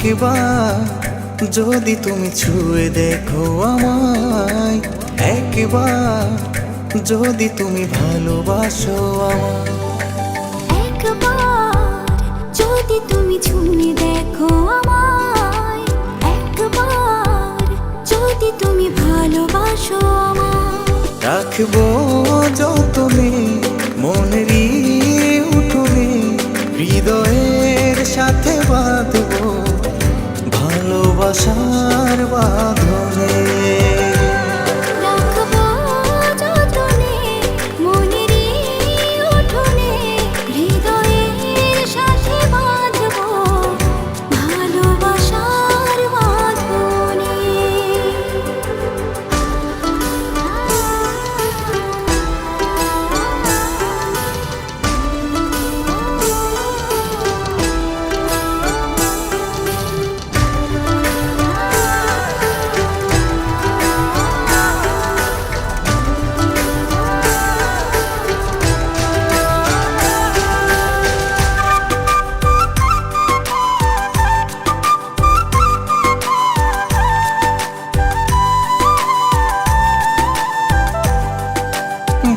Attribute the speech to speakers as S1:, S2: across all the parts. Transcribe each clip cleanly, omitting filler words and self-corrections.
S1: একবার যদি তুমি ছুঁয়ে দেখো আমায়, একবার যদি তুমি ভালোবাসো আমায়,
S2: একবার যদি তুমি ছুঁয়ে দেখো আমায়, একবার যদি তুমি ভালোবাসো আমায়,
S1: রাখবো যতনে মনের উঠোনে, হৃদয়ের সাথে বাঁধবো ভালোবাসার বাঁধনে।
S2: রাখবো যতনে মনের উঠোনে, হৃদয়ের সাথে বাঁধবো ভালোবাসার বাঁধনে।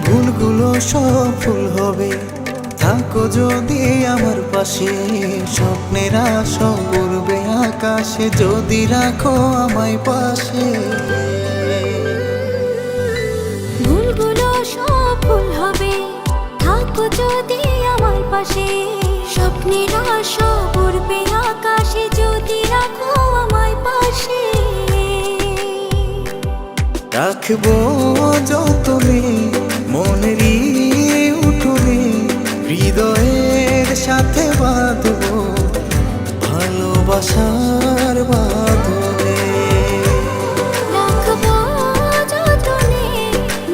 S1: ভুলগুলো সফল হবে থাকো যদি আমার পাশে, স্বপ্নের আশা উড়বে আকাশে যদি রাখো আমায় পাশে।
S2: ভুলগুলো সফল হবে থাকো যদি আমার পাশে, স্বপ্নের আশা উড়বে আকাশে যদি রাখো আমায় পাশে।
S1: রাখবো যতনে মনের উঠোনে, হৃদয়ের সাথে বাঁধবো ভালোবাসার বাঁধনে।
S2: রাখবো যতনে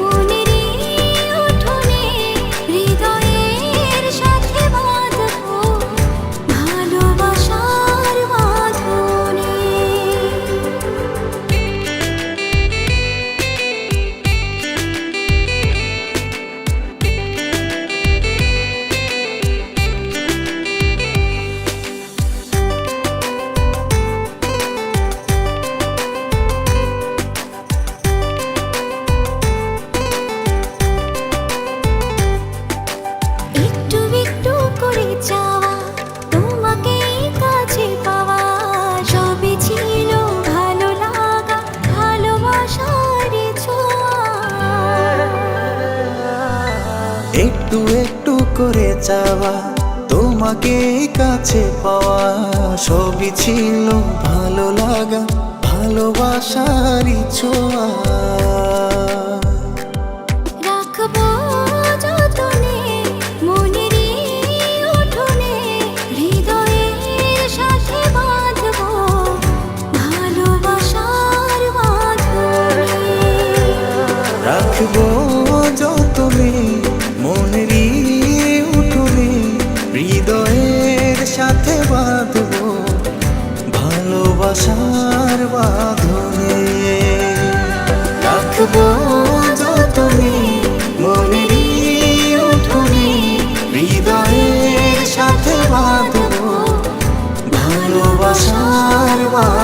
S2: মনের উঠোনে, হৃদয়ের সাথে বাঁধবো ভালোবাসার বাঁধনে। একটু একটু করে চাওয়া, তোমাকে কাছে পাওয়া, সবই ছিল ভালো লাগা, ভালোবাসার ছোঁয়া।
S1: একটু একটু করে চাওয়া, তোমাকে কাছে পাওয়া, সবই ছিল ভালো লাগা, ভালোবাসারই ছোঁয়া।
S2: রাখবো যতনে মনের উঠোনে, হৃদয়ের সাথে বাঁধবো ভালোবাসার বাঁধনে।
S1: রাখবো যতনে মনের উঠোনে, হৃদয়ের সাথে বাঁধবো ভালোবাসার বাঁধনে। রাখবো যতনে মনের উঠোনে, হৃদয়ের সাথে বাঁধবো ভালোবাসার বাঁধনে।